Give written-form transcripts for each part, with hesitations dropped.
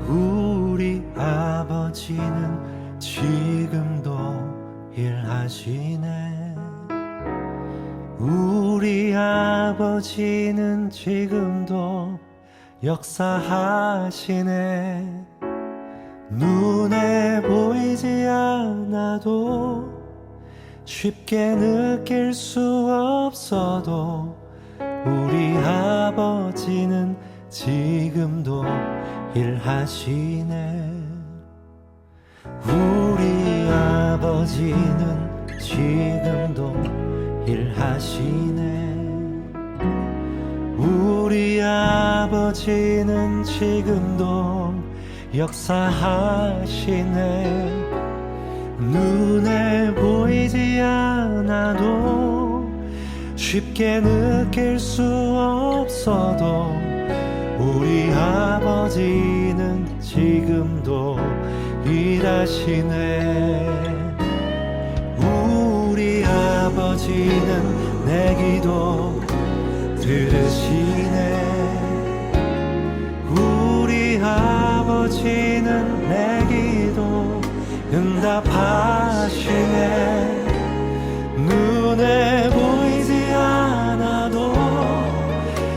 우리 아버지는 지금도 일하시네. 우리 아버지는 지금도 역사하시네. 눈에 보이지 않아도 쉽게 느낄 수 없어도 우리 아버지는 지금도 일하시네. 우리 아버지는 지금도 일하시네. 우리 아버지는 지금도 역사하시네. 눈에 보이지 않아도 쉽게 느낄 수 없어도 우리 아버지는 지금도 일하시네. 우리 아버지는 내 기도 들으시네. 우리 아버지는 내 기도 응답하시네. 눈에 보이지 않아도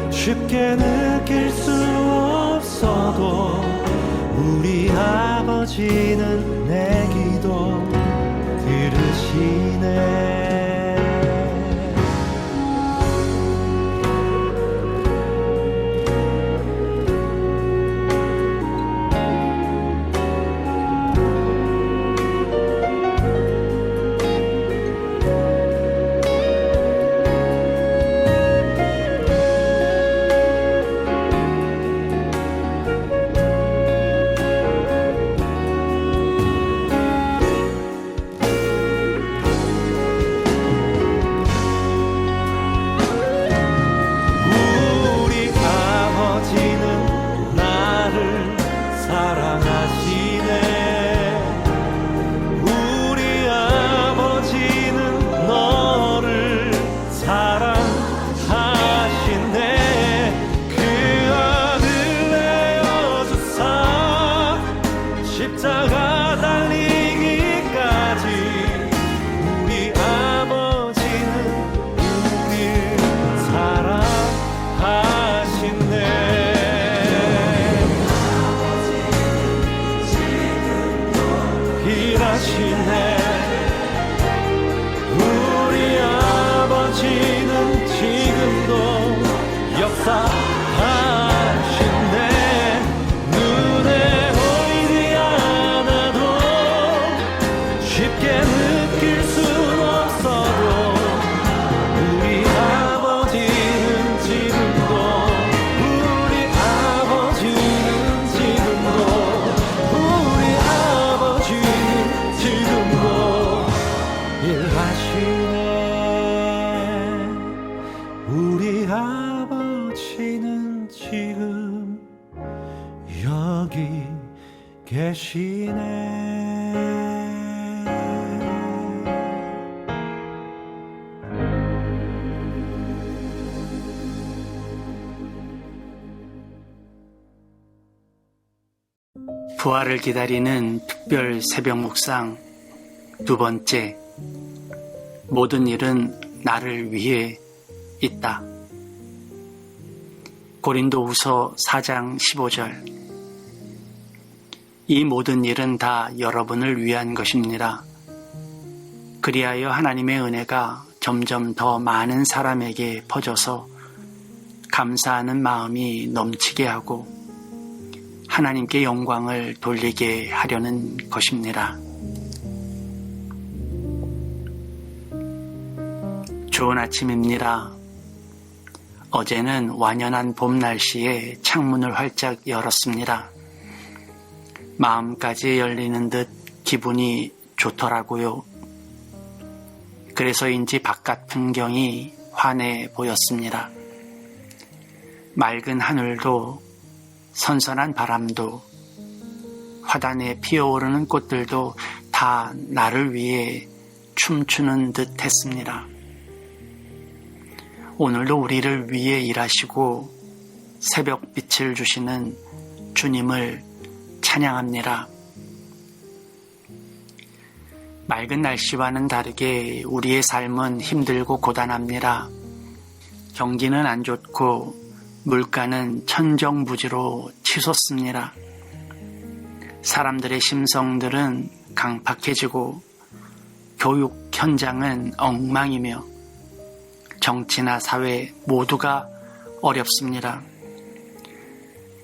쉽게 느낄 수 없어도 우리 아버지는 내 기도 들으시네. 우리 아버지는 지금도 역사하시네. 눈에 보이지 않아도 쉽게 느낄 수 없어도 우리 아버지는 지금도 우리 아버지는 지금도 우리 아버지는 지금도 일하시네. 우리 아버지는 지금 여기 계시네. 부활을 기다리는 특별 새벽 묵상 두 번째, 모든 일은 나를 위해 있다. 고린도후서 4장 15절. 이 모든 일은 다 여러분을 위한 것입니다. 그리하여 하나님의 은혜가 점점 더 많은 사람에게 퍼져서 감사하는 마음이 넘치게 하고 하나님께 영광을 돌리게 하려는 것입니다. 좋은 아침입니다. 어제는 완연한 봄 날씨에 창문을 활짝 열었습니다. 마음까지 열리는 듯 기분이 좋더라고요. 그래서인지 바깥 풍경이 환해 보였습니다. 맑은 하늘도 선선한 바람도 화단에 피어오르는 꽃들도 다 나를 위해 춤추는 듯 했습니다. 오늘도 우리를 위해 일하시고 새벽 빛을 주시는 주님을 찬양합니다. 맑은 날씨와는 다르게 우리의 삶은 힘들고 고단합니다. 경기는 안 좋고 물가는 천정부지로 치솟습니다. 사람들의 심성들은 강팍해지고 교육 현장은 엉망이며 정치나 사회 모두가 어렵습니다.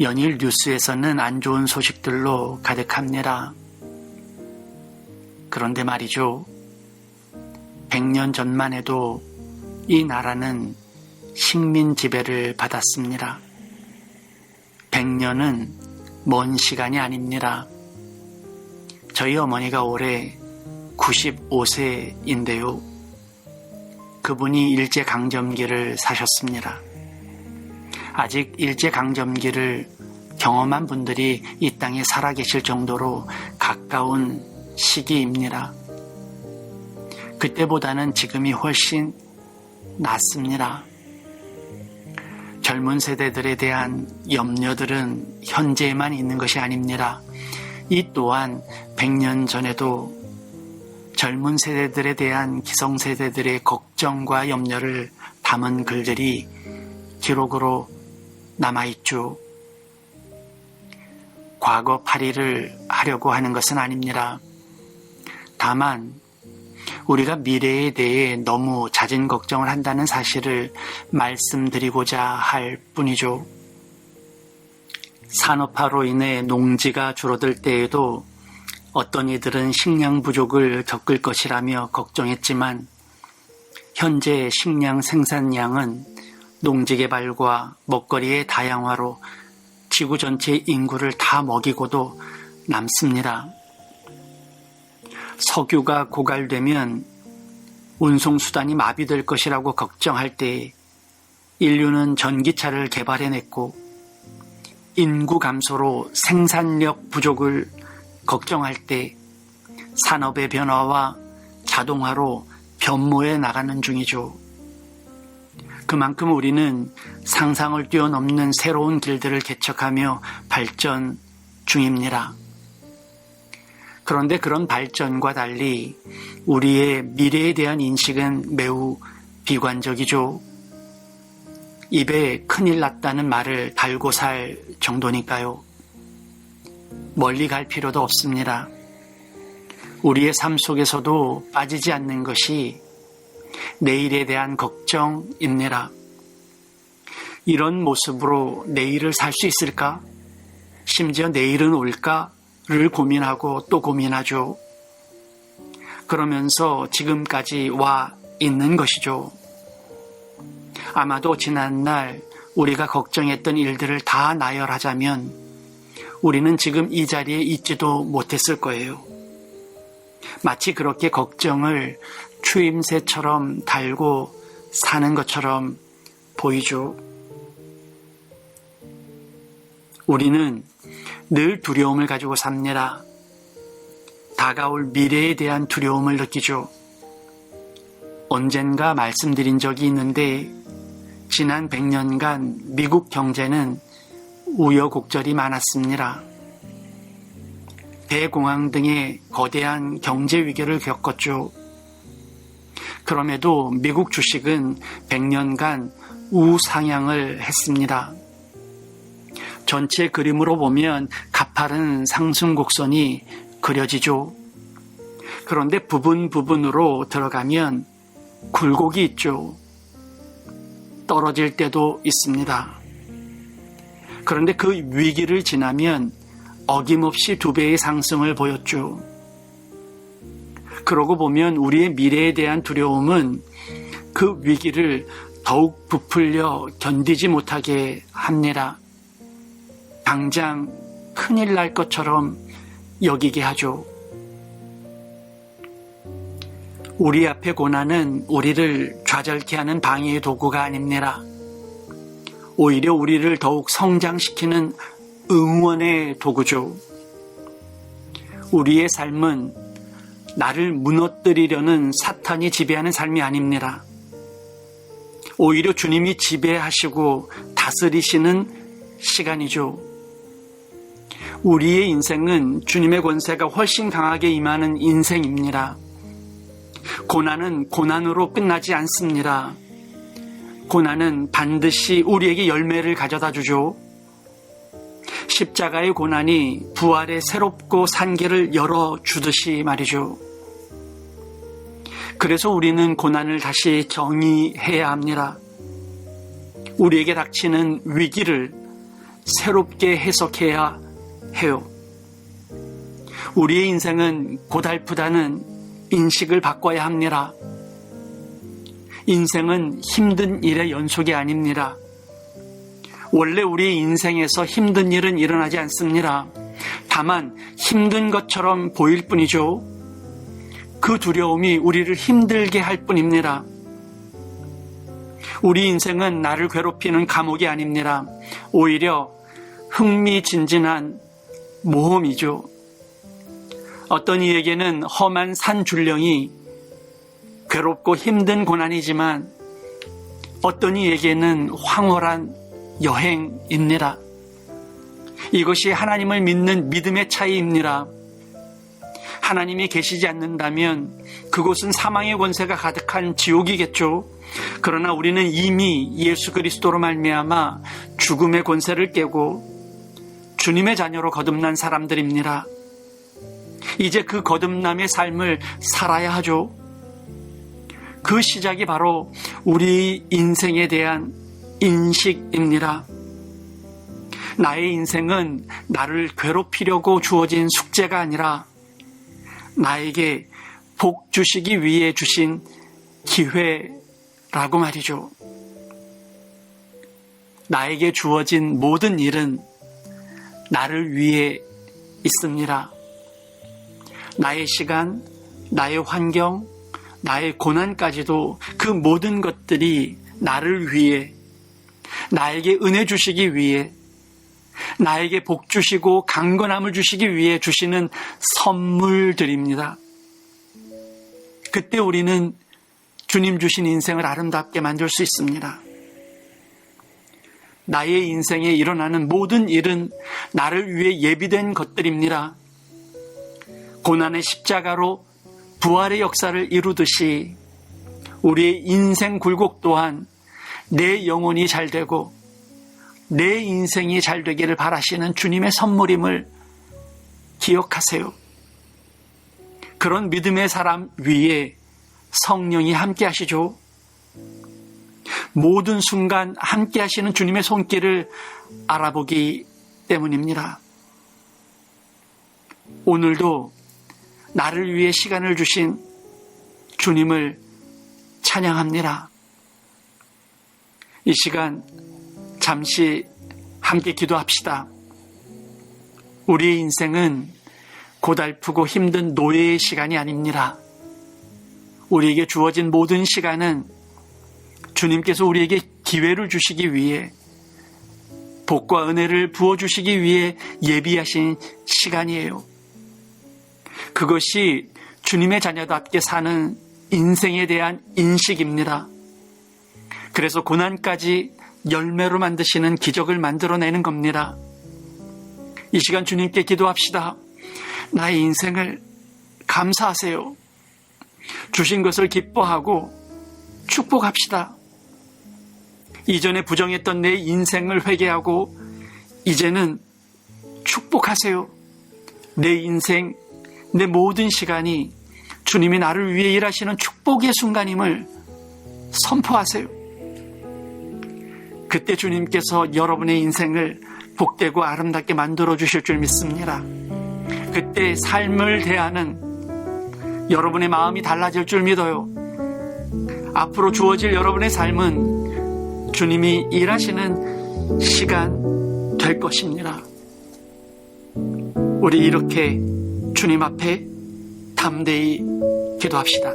연일 뉴스에서는 안 좋은 소식들로 가득합니다. 그런데 말이죠. 100년 전만 해도 이 나라는 식민 지배를 받았습니다. 100년은 먼 시간이 아닙니다. 저희 어머니가 올해 95세인데요. 그분이 일제강점기를 사셨습니다. 아직 일제강점기를 경험한 분들이 이 땅에 살아계실 정도로 가까운 시기입니다. 그때보다는 지금이 훨씬 낫습니다. 젊은 세대들에 대한 염려들은 현재에만 있는 것이 아닙니다. 이 또한 100년 전에도 젊은 세대들에 대한 기성세대들의 걱정과 염려를 담은 글들이 기록으로 남아있죠. 과거 파리를 하려고 하는 것은 아닙니다. 다만 우리가 미래에 대해 너무 잦은 걱정을 한다는 사실을 말씀드리고자 할 뿐이죠. 산업화로 인해 농지가 줄어들 때에도 어떤 이들은 식량 부족을 겪을 것이라며 걱정했지만 현재 식량 생산량은 농지 개발과 먹거리의 다양화로 지구 전체의 인구를 다 먹이고도 남습니다. 석유가 고갈되면 운송수단이 마비될 것이라고 걱정할 때 인류는 전기차를 개발해냈고 인구 감소로 생산력 부족을 걱정할 때 산업의 변화와 자동화로 변모해 나가는 중이죠. 그만큼 우리는 상상을 뛰어넘는 새로운 길들을 개척하며 발전 중입니다. 그런데 그런 발전과 달리 우리의 미래에 대한 인식은 매우 비관적이죠. 입에 큰일 났다는 말을 달고 살 정도니까요. 멀리 갈 필요도 없습니다. 우리의 삶 속에서도 빠지지 않는 것이 내일에 대한 걱정입니다. 이런 모습으로 내일을 살 수 있을까? 심지어 내일은 올까를 고민하고 또 고민하죠. 그러면서 지금까지 와 있는 것이죠. 아마도 지난날 우리가 걱정했던 일들을 다 나열하자면 우리는 지금 이 자리에 있지도 못했을 거예요. 마치 그렇게 걱정을 추임새처럼 달고 사는 것처럼 보이죠. 우리는 늘 두려움을 가지고 삽니다. 다가올 미래에 대한 두려움을 느끼죠. 언젠가 말씀드린 적이 있는데 지난 100년간 미국 경제는 우여곡절이 많았습니다. 대공황 등의 거대한 경제 위기를 겪었죠. 그럼에도 미국 주식은 100년간 우상향을 했습니다. 전체 그림으로 보면 가파른 상승 곡선이 그려지죠. 그런데 부분으로 들어가면 굴곡이 있죠. 떨어질 때도 있습니다. 그런데 그 위기를 지나면 어김없이 2배의 상승을 보였죠. 그러고 보면 우리의 미래에 대한 두려움은 그 위기를 더욱 부풀려 견디지 못하게 합니다. 당장 큰일 날 것처럼 여기게 하죠. 우리 앞의 고난은 우리를 좌절케 하는 방해의 도구가 아닙니다. 오히려 우리를 더욱 성장시키는 응원의 도구죠. 우리의 삶은 나를 무너뜨리려는 사탄이 지배하는 삶이 아닙니다. 오히려 주님이 지배하시고 다스리시는 시간이죠. 우리의 인생은 주님의 권세가 훨씬 강하게 임하는 인생입니다. 고난은 고난으로 끝나지 않습니다. 고난은 반드시 우리에게 열매를 가져다 주죠. 십자가의 고난이 부활의 새롭고 산길을 열어주듯이 말이죠. 그래서 우리는 고난을 다시 정의해야 합니다. 우리에게 닥치는 위기를 새롭게 해석해야 해요. 우리의 인생은 고달프다는 인식을 바꿔야 합니다. 인생은 힘든 일의 연속이 아닙니다. 원래 우리의 인생에서 힘든 일은 일어나지 않습니다. 다만 힘든 것처럼 보일 뿐이죠. 그 두려움이 우리를 힘들게 할 뿐입니다. 우리 인생은 나를 괴롭히는 감옥이 아닙니다. 오히려 흥미진진한 모험이죠. 어떤 이에게는 험한 산 줄령이 괴롭고 힘든 고난이지만 어떤 이에게는 황홀한 여행입니다. 이것이 하나님을 믿는 믿음의 차이입니다. 하나님이 계시지 않는다면 그곳은 사망의 권세가 가득한 지옥이겠죠. 그러나 우리는 이미 예수 그리스도로 말미암아 죽음의 권세를 깨고 주님의 자녀로 거듭난 사람들입니다. 이제 그 거듭남의 삶을 살아야 하죠. 그 시작이 바로 우리 인생에 대한 인식입니다. 나의 인생은 나를 괴롭히려고 주어진 숙제가 아니라 나에게 복 주시기 위해 주신 기회라고 말이죠. 나에게 주어진 모든 일은 나를 위해 있습니다. 나의 시간, 나의 환경, 나의 고난까지도 그 모든 것들이 나를 위해, 나에게 은혜 주시기 위해, 나에게 복 주시고 강건함을 주시기 위해 주시는 선물들입니다. 그때 우리는 주님 주신 인생을 아름답게 만들 수 있습니다. 나의 인생에 일어나는 모든 일은 나를 위해 예비된 것들입니다. 고난의 십자가로 부활의 역사를 이루듯이 우리의 인생 굴곡 또한 내 영혼이 잘 되고 내 인생이 잘 되기를 바라시는 주님의 선물임을 기억하세요. 그런 믿음의 사람 위에 성령이 함께 하시죠. 모든 순간 함께 하시는 주님의 손길을 알아보기 때문입니다. 오늘도 나를 위해 시간을 주신 주님을 찬양합니다. 이 시간 잠시 함께 기도합시다. 우리의 인생은 고달프고 힘든 노예의 시간이 아닙니다. 우리에게 주어진 모든 시간은 주님께서 우리에게 기회를 주시기 위해, 복과 은혜를 부어주시기 위해 예비하신 시간이에요. 그것이 주님의 자녀답게 사는 인생에 대한 인식입니다. 그래서 고난까지 열매로 만드시는 기적을 만들어내는 겁니다. 이 시간 주님께 기도합시다. 나의 인생을 감사하세요. 주신 것을 기뻐하고 축복합시다. 이전에 부정했던 내 인생을 회개하고 이제는 축복하세요. 내 인생, 내 모든 시간이 주님이 나를 위해 일하시는 축복의 순간임을 선포하세요. 그때 주님께서 여러분의 인생을 복되고 아름답게 만들어 주실 줄 믿습니다. 그때 삶을 대하는 여러분의 마음이 달라질 줄 믿어요. 앞으로 주어질 여러분의 삶은 주님이 일하시는 시간 될 것입니다. 우리 이렇게 주님 앞에 담대히 기도합시다.